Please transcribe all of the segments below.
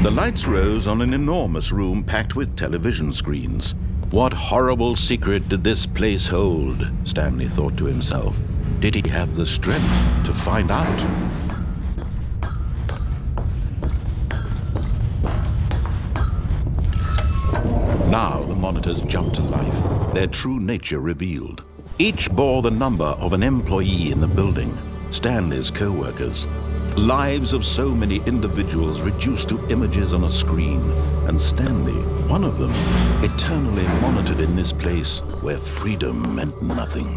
The lights rose on an enormous room packed with television screens. What horrible secret did this place hold? Stanley thought to himself. Did he have the strength to find out? Now the monitors jumped to life, their true nature revealed. Each bore the number of an employee in the building, Stanley's co-workers. Lives of so many individuals reduced to images on a screen, and Stanley, one of them, eternally monitored in this place where freedom meant nothing.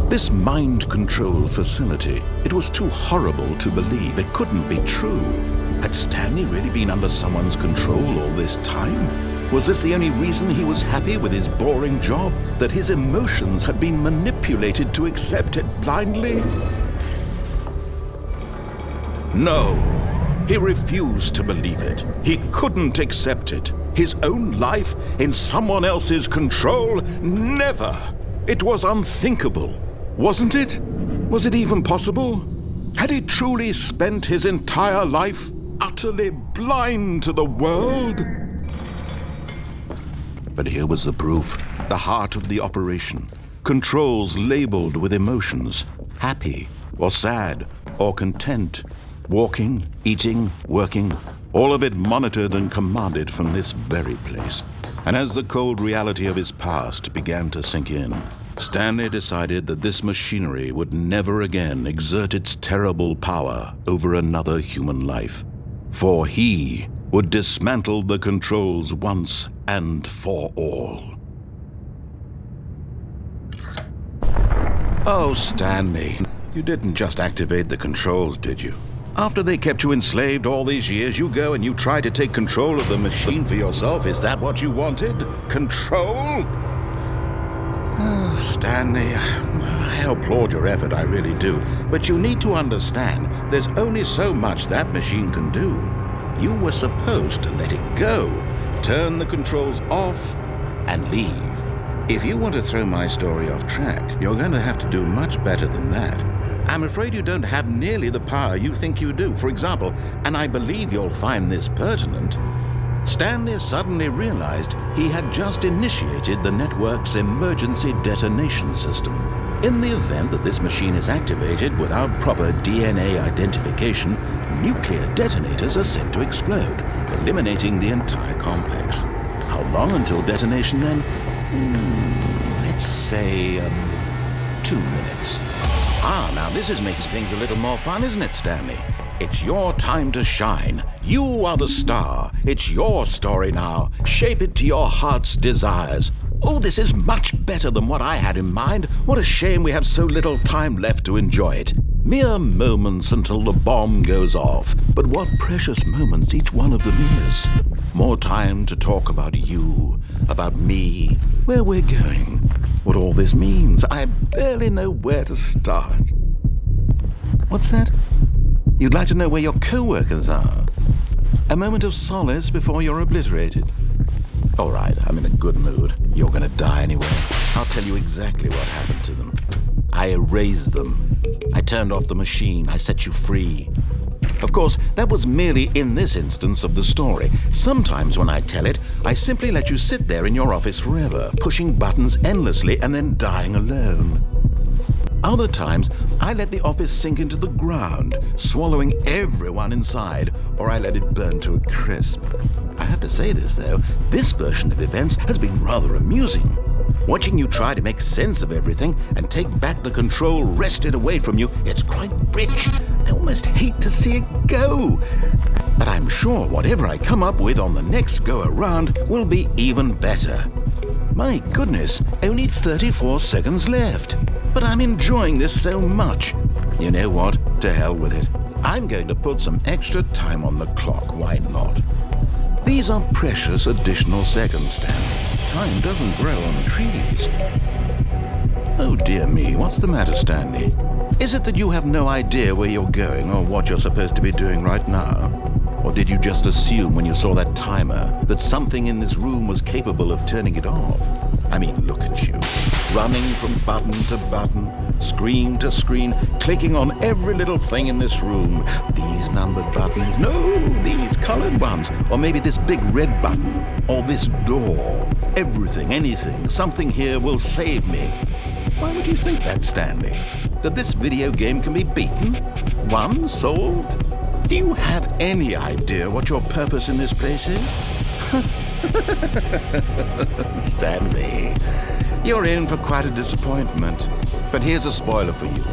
This mind control facility, it was too horrible to believe. It couldn't be true. Had Stanley really been under someone's control all this time? Was this the only reason he was happy with his boring job? That his emotions had been manipulated to accept it blindly? No, he refused to believe it. He couldn't accept it. His own life in someone else's control? Never! It was unthinkable. Wasn't it? Was it even possible? Had he truly spent his entire life utterly blind to the world? But here was the proof, the heart of the operation. Controls labeled with emotions, happy or sad or content, walking, eating, working, all of it monitored and commanded from this very place. And as the cold reality of his past began to sink in, Stanley decided that this machinery would never again exert its terrible power over another human life. For he would dismantle the controls once and for all. Oh, Stanley, you didn't just activate the controls, did you? After they kept you enslaved all these years, you go and you try to take control of the machine for yourself. Is that what you wanted? Control? Oh, Stanley, I applaud your effort, I really do. But you need to understand, there's only so much that machine can do. You were supposed to let it go, turn the controls off, and leave. If you want to throw my story off track, you're going to have to do much better than that. I'm afraid you don't have nearly the power you think you do. For example, and I believe you'll find this pertinent, Stanley suddenly realized he had just initiated the network's emergency detonation system. In the event that this machine is activated without proper DNA identification, nuclear detonators are set to explode, eliminating the entire complex. How long until detonation then? Let's say 2 minutes. Ah, now this is making things a little more fun, isn't it, Stanley? It's your time to shine. You are the star. It's your story now. Shape it to your heart's desires. Oh, this is much better than what I had in mind. What a shame we have so little time left to enjoy it. Mere moments until the bomb goes off. But what precious moments each one of them is. More time to talk about you, about me, where we're going, what all this means. I barely know where to start. What's that? You'd like to know where your co-workers are? A moment of solace before you're obliterated. All right, I'm in a good mood. You're gonna die anyway. I'll tell you exactly what happened to them. I erased them. I turned off the machine. I set you free. Of course, that was merely in this instance of the story. Sometimes when I tell it, I simply let you sit there in your office forever, pushing buttons endlessly and then dying alone. Other times, I let the office sink into the ground, swallowing everyone inside, or I let it burn to a crisp. I have to say this, though, this version of events has been rather amusing. Watching you try to make sense of everything and take back the control wrested away from you, it's quite rich. I almost hate to see it go. But I'm sure whatever I come up with on the next go-around will be even better. My goodness, only 34 seconds left. But I'm enjoying this so much. You know what? To hell with it. I'm going to put some extra time on the clock. Why not? These are precious additional seconds, Stanley. Time doesn't grow on trees. Oh dear me, what's the matter, Stanley? Is it that you have no idea where you're going or what you're supposed to be doing right now? Or did you just assume when you saw that timer that something in this room was capable of turning it off? I mean, look at you, running from button to button, screen to screen, clicking on every little thing in this room. These numbered buttons, no, these colored ones, or maybe this big red button, or this door. Everything, anything, something here will save me. Why would you think that, Stanley? That this video game can be beaten? Won? Solved? Do you have any idea what your purpose in this place is? Stanley, you're in for quite a disappointment. But here's a spoiler for you.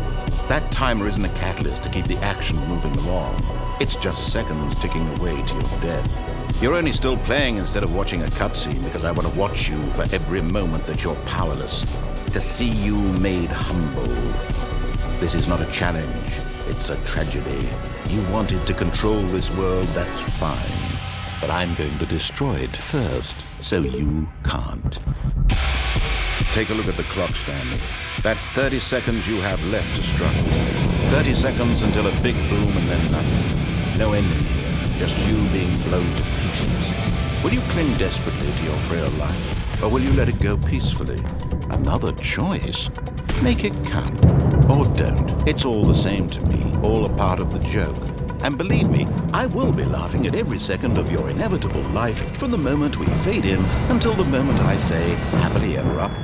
That timer isn't a catalyst to keep the action moving along. It's just seconds ticking away to your death. You're only still playing instead of watching a cutscene because I want to watch you for every moment that you're powerless. To see you made humble. This is not a challenge. It's a tragedy. You wanted to control this world, that's fine. But I'm going to destroy it first, so you can't. Take a look at the clock, Stanley. That's 30 seconds you have left to struggle. 30 seconds until a big boom and then nothing. No ending here, just you being blown to pieces. Will you cling desperately to your frail life, or will you let it go peacefully? Another choice? Make it count. Or don't. It's all the same to me, all a part of the joke. And believe me, I will be laughing at every second of your inevitable life from the moment we fade in until the moment I say, happily ever after.